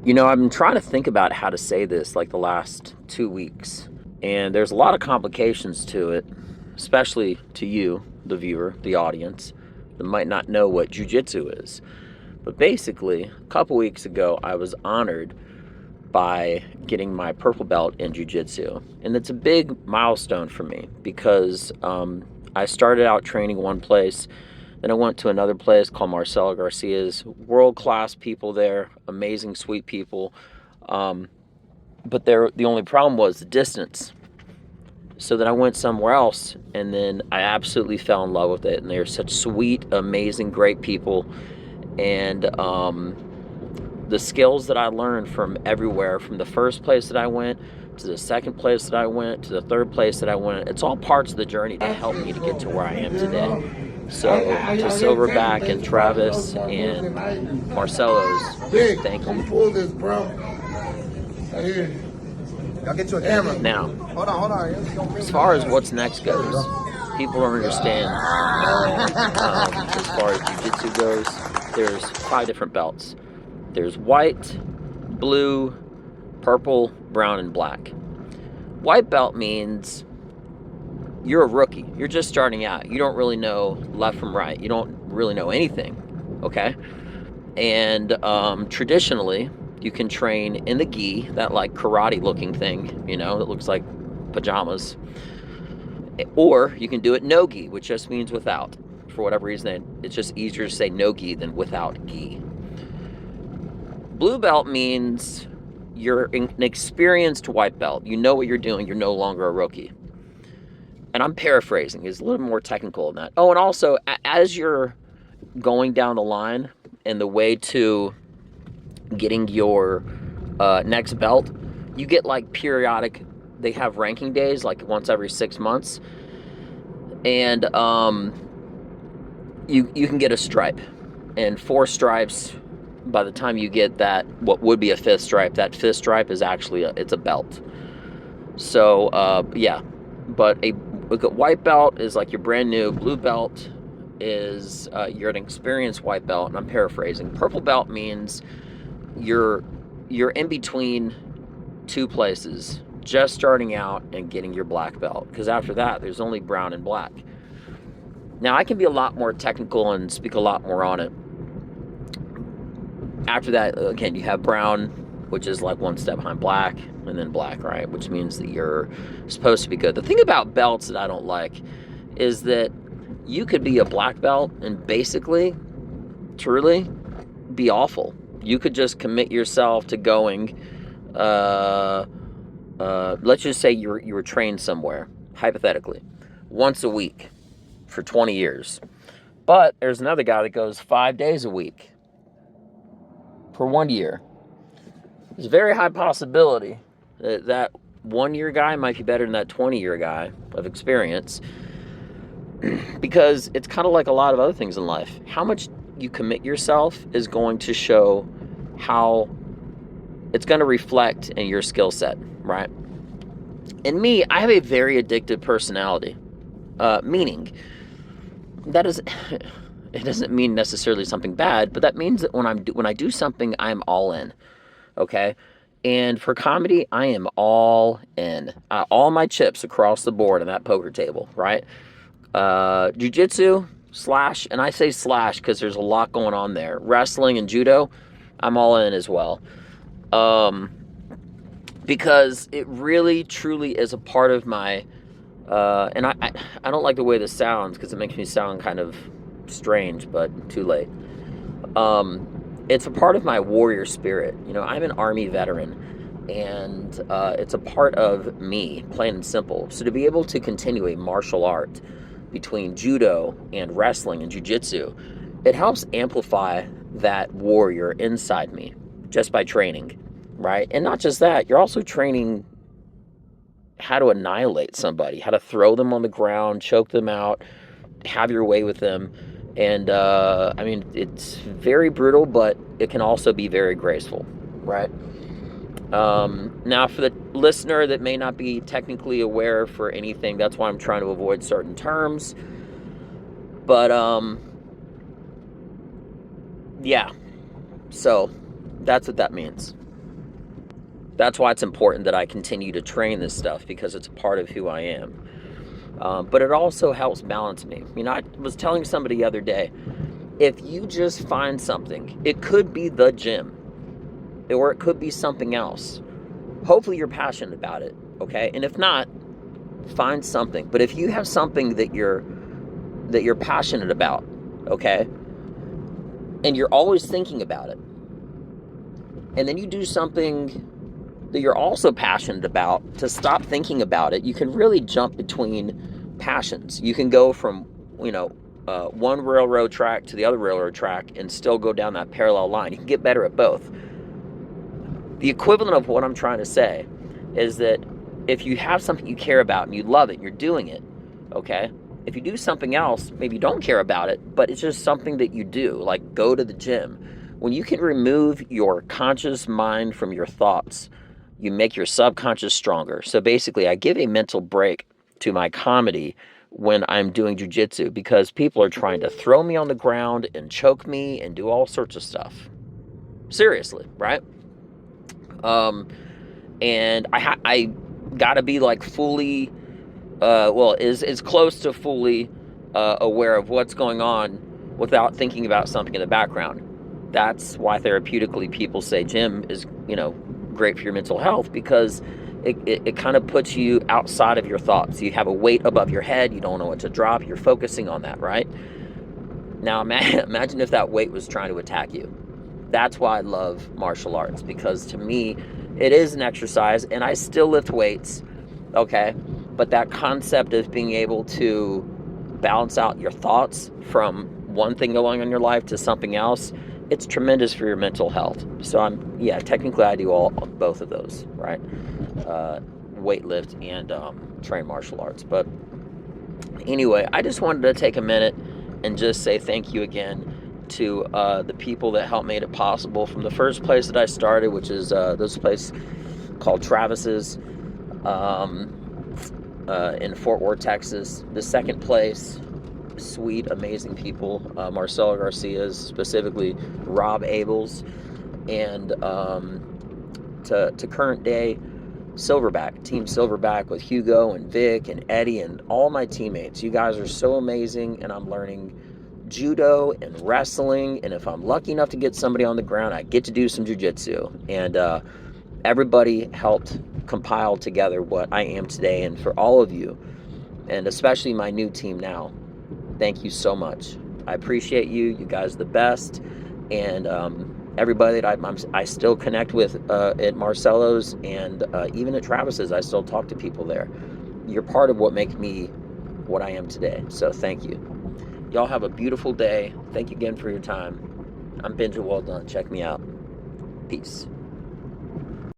I've been trying to think about how to say this like the last 2 weeks, and there's a lot of complications to it, especially to you, the viewer, the audience, that might not know what jujitsu is. But basically, a couple weeks ago, I was honored by getting my purple belt in jujitsu, and it's a big milestone for me because I started out training one place. Then I went to another place called Marcelo Garcia's. World-class people there, amazing, sweet people. But the only problem was the distance. So then I went somewhere else, and then I absolutely fell in love with it. And they're such sweet, amazing, great people. And the skills that I learned from everywhere, from the first place that I went to the second place that I went to the third place that I went, it's all parts of the journey to help me to get to where I am today. So to Silverback and Travis and Marcelo's, thank you. I'll get you a camera. Now, Hold on. as far as what's next goes, people don't understand. As far as jiu-jitsu goes, there's 5 different belts. There's white, blue, purple, brown, and black. White belt means you're a rookie. You're just starting out. You don't really know left from right. You don't really know anything, okay? And traditionally, you can train in the gi, that like karate-looking thing, that looks like pajamas. Or you can do it no gi, which just means without. For whatever reason, it's just easier to say no gi than without gi. Blue belt means you're an experienced white belt. You know what you're doing. You're no longer a rookie. And I'm paraphrasing. It's a little more technical than that. Oh, and also, as you're going down the line and the way to getting your next belt, you get like periodic, they have ranking days like once every 6 months. And you can get a stripe. And 4 stripes, by the time you get that, what would be a 5th stripe, that 5th stripe is actually it's a belt. So, yeah. But a white belt is like your brand new. Blue belt is you're an experienced white belt, and I'm paraphrasing. Purple belt means you're in between 2 places, just starting out and getting your black belt. Because after that, there's only brown and black. Now, I can be a lot more technical and speak a lot more on it. After that, again, you have brown, which is like 1 step behind black, and then black, right? Which means that you're supposed to be good. The thing about belts that I don't like is that you could be a black belt and basically, truly, be awful. You could just commit yourself to going, let's just say you were trained somewhere, hypothetically, once a week for 20 years. But there's another guy that goes 5 days a week for 1 year. There's a very high possibility that 1 year guy might be better than that 20-year guy of experience, because it's kind of like a lot of other things in life. How much you commit yourself is going to show how it's going to reflect in your skill set, right? And me, I have a very addictive personality, meaning that is, it doesn't mean necessarily something bad, but that means that when I do something, I'm all in. Okay? And for comedy, I am all in. All my chips across the board on that poker table, right? Jiu-jitsu, slash, and I say slash because there's a lot going on there. Wrestling and judo, I'm all in as well. Because it really, truly is a part of my, and I don't like the way this sounds because it makes me sound kind of strange, but too late. It's a part of my warrior spirit. I'm an Army veteran, and it's a part of me, plain and simple. So to be able to continue a martial art between judo and wrestling and jiu-jitsu, it helps amplify that warrior inside me just by training, right? And not just that, you're also training how to annihilate somebody, how to throw them on the ground, choke them out, have your way with them. And, it's very brutal, but it can also be very graceful, right? Now, for the listener that may not be technically aware for anything, that's why I'm trying to avoid certain terms. But, yeah. So, that's what that means. That's why it's important that I continue to train this stuff, because it's a part of who I am. But it also helps balance me. You know, I was telling somebody the other day, if you just find something, it could be the gym, or it could be something else. Hopefully you're passionate about it, okay? And if not, find something. But if you have something that you're passionate about, okay, and you're always thinking about it, and then you do something that you're also passionate about, to stop thinking about it, you can really jump between passions. You can go from, one railroad track to the other railroad track and still go down that parallel line. You can get better at both. The equivalent of what I'm trying to say is that if you have something you care about and you love it, you're doing it, okay? If you do something else, maybe you don't care about it, but it's just something that you do, like go to the gym. When you can remove your conscious mind from your thoughts, you make your subconscious stronger. So basically, I give a mental break to my comedy when I'm doing jiu-jitsu, because people are trying to throw me on the ground and choke me and do all sorts of stuff. Seriously, right? And I gotta be like fully, is close to fully aware of what's going on without thinking about something in the background. That's why therapeutically people say gym is, great for your mental health, because it kind of puts you outside of your thoughts. You have a weight above your head. You don't know what to drop. You're focusing on that, right? Now imagine if that weight was trying to attack you. That's why I love martial arts, because to me, it is an exercise, and I still lift weights, okay? But that concept of being able to balance out your thoughts from one thing going on in your life to something else, it's tremendous for your mental health. So technically I do both of those, right? Weightlift and train martial arts. But anyway, I just wanted to take a minute and just say thank you again to the people that helped make it possible, from the first place that I started, which is this place called Travis's in Fort Worth, Texas. The second place, sweet, amazing people, Marcelo Garcia's, specifically Rob Abels, and to current day Silverback, Team Silverback, with Hugo and Vic and Eddie and all my teammates. You guys are so amazing, and I'm learning judo and wrestling, and if I'm lucky enough to get somebody on the ground, I get to do some jiu-jitsu. And everybody helped compile together what I am today. And for all of you, and especially my new team now, thank you so much. I appreciate you. You guys are the best. And everybody that I still connect with at Marcelo's, and even at Travis's, I still talk to people there. You're part of what makes me what I am today. So thank you. Y'all have a beautiful day. Thank you again for your time. I'm Benja Welldone. Check me out. Peace.